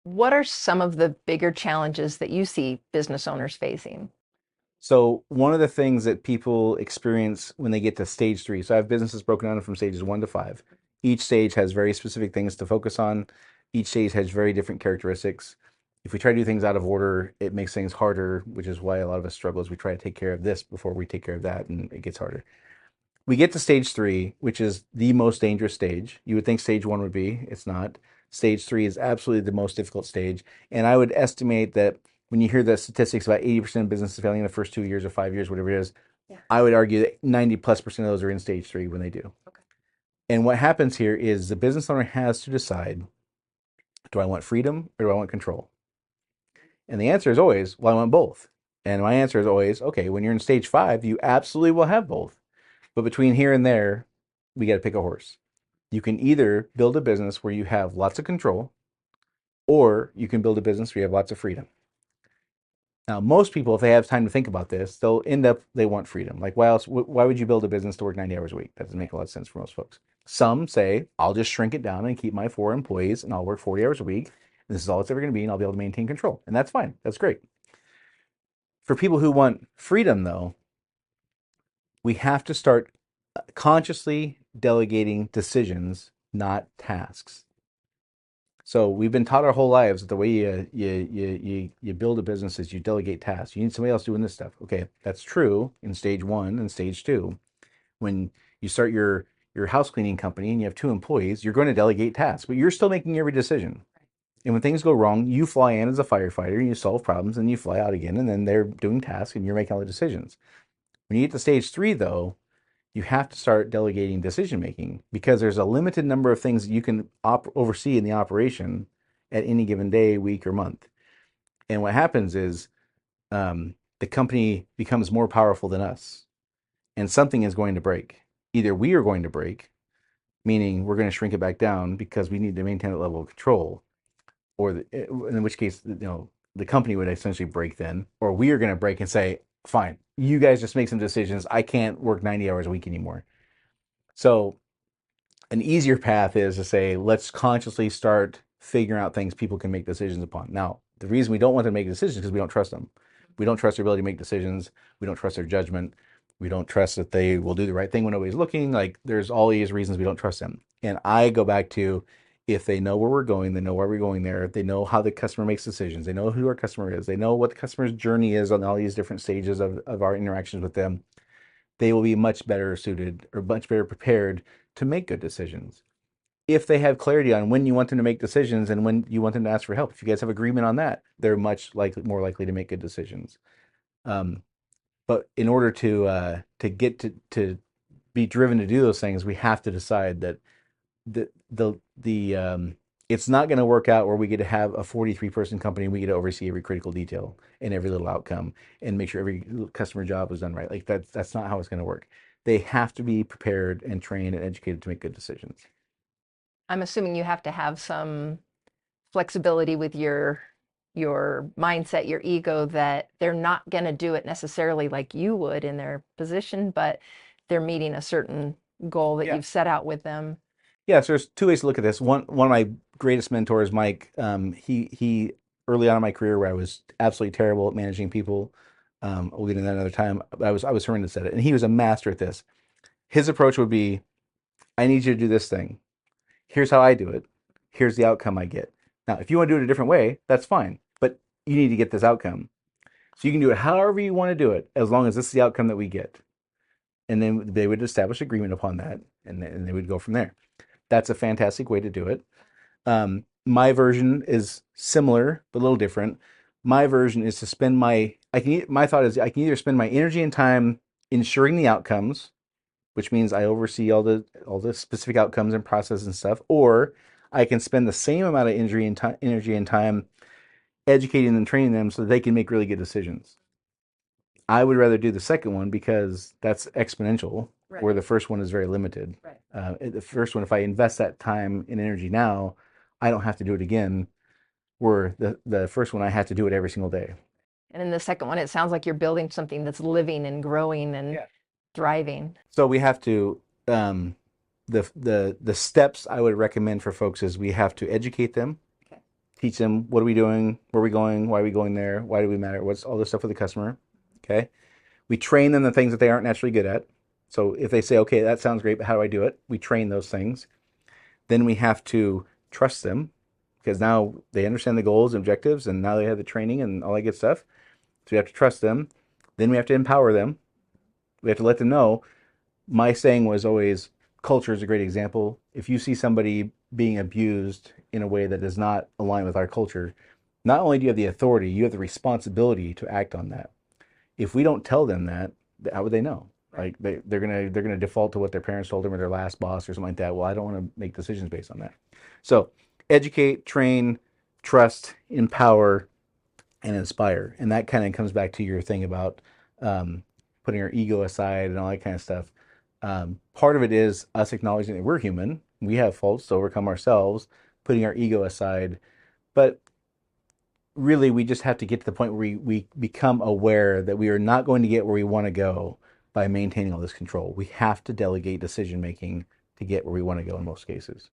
What are some of the bigger challenges that you see business owners facing? So one of the things that people experience when they get to stage three, so I have businesses broken down from stages 1 to 5. Each stage has very specific things to focus on. Each stage has very different characteristics. If we try to do things out of order, it makes things harder, which is why a lot of us struggle as we try to take care of this before we take care of that, and it gets harder. We get to stage three, which is the most dangerous stage. You would think stage one would be, it's not. Stage three is absolutely the most difficult stage. And I would estimate that when you hear the statistics about 80% of businesses failing in the first 2 years or 5 years, whatever it is, Yeah. I would argue that 90+% of those are in stage three when they do. Okay. And what happens here is the business owner has to decide, do I want freedom or do I want control? And the answer is always, well, I want both. And my answer is always, okay, when you're in stage five, you absolutely will have both. But between here and there, we got to pick a horse. You can either build a business where you have lots of control, or you can build a business where you have lots of freedom. Now, most people, if they have time to think about this, they'll end up, they want freedom. Like, why else, why would you build a business to work 90 hours a week? That doesn't make a lot of sense for most folks. Some say, I'll just shrink it down and keep my 4 employees and I'll work 40 hours a week. And this is all it's ever going to be, and I'll be able to maintain control. And that's fine. That's great. For people who want freedom, though, we have to start consciously delegating decisions, not tasks. So we've been taught our whole lives that the way you build a business is you delegate tasks. You need somebody else doing this stuff. Okay, that's true in stage one and stage two. When you start your house cleaning company and you have 2 employees, you're going to delegate tasks, but you're still making every decision. And when things go wrong, you fly in as a firefighter and you solve problems and you fly out again, and then they're doing tasks and you're making all the decisions. When you get to stage three, though, you have to start delegating decision making because there's a limited number of things that you can oversee in the operation at any given day, week, or month. And what happens is the company becomes more powerful than us, and something is going to break. Either we are going to break, meaning we're going to shrink it back down because we need to maintain that level of control, or in which case, the company would essentially break then, or we are going to break and say, fine, you guys just make some decisions. I can't work 90 hours a week anymore. So an easier path is to say, let's consciously start figuring out things people can make decisions upon. Now, the reason we don't want them to make decisions is because we don't trust them. We don't trust their ability to make decisions. We don't trust their judgment. We don't trust that they will do the right thing when nobody's looking. Like, there's all these reasons we don't trust them. And I go back to, if they know where we're going, they know why we're going there. They know how the customer makes decisions. They know who our customer is. They know what the customer's journey is on all these different stages of our interactions with them. They will be much better suited or much better prepared to make good decisions. If they have clarity on when you want them to make decisions and when you want them to ask for help, if you guys have agreement on that, they're more likely to make good decisions. Um, but in order to get to be driven to do those things, we have to decide that the it's not going to work out where we get to have a 43-person company and we get to oversee every critical detail and every little outcome and make sure every customer job is done right. Like, that's not how it's going to work. They have to be prepared and trained and educated to make good decisions. I'm assuming you have to have some flexibility with your mindset, your ego, that they're not going to do it necessarily like you would in their position, but they're meeting a certain goal that Yeah. you've set out with them. Yeah, so there's two ways to look at this. One of my greatest mentors, Mike, he early on in my career where I was absolutely terrible at managing people. We'll get into that another time. I was horrendous at it, and he was a master at this. His approach would be, I need you to do this thing. Here's how I do it. Here's the outcome I get. Now, if you want to do it a different way, that's fine, but you need to get this outcome. So you can do it however you want to do it, as long as this is the outcome that we get. And then they would establish agreement upon that, and they would go from there. That's a fantastic way to do it. My version is similar but a little different. My version is to spend my thought is I can either spend my energy and time ensuring the outcomes, which means I oversee all the specific outcomes and process and stuff, or I can spend the same amount of energy and time educating and training them so that they can make really good decisions. I would rather do the second one because that's exponential, Right. where the first one is very limited. Right. The first one, if I invest that time and energy now, I don't have to do it again. Where the first one, I have to do it every single day. And in the second one, it sounds like you're building something that's living and growing and Yeah. thriving. So we have to the steps I would recommend for folks is we have to educate them. Okay. teach them what are we doing, where are we going, why are we going there, why do we matter, what's all this stuff with the customer. Okay. We train them the things that they aren't naturally good at. So if they say, okay, that sounds great, but how do I do it? We train those things. Then we have to trust them because now they understand the goals and objectives and now they have the training and all that good stuff. So we have to trust them. Then we have to empower them. We have to let them know. My saying was always culture is a great example. If you see somebody being abused in a way that does not align with our culture, not only do you have the authority, you have the responsibility to act on that. If we don't tell them that, how would they know? Like they're gonna default to what their parents told them or their last boss or something like that. Well, I don't want to make decisions based on that. So educate, train, trust, empower, and inspire. And that kind of comes back to your thing about putting our ego aside and all that kind of stuff. Part of it is us acknowledging that we're human. We have faults to overcome ourselves, putting our ego aside. But really, we just have to get to the point where we become aware that we are not going to get where we want to go by maintaining all this control. We have to delegate decision making to get where we want to go in most cases.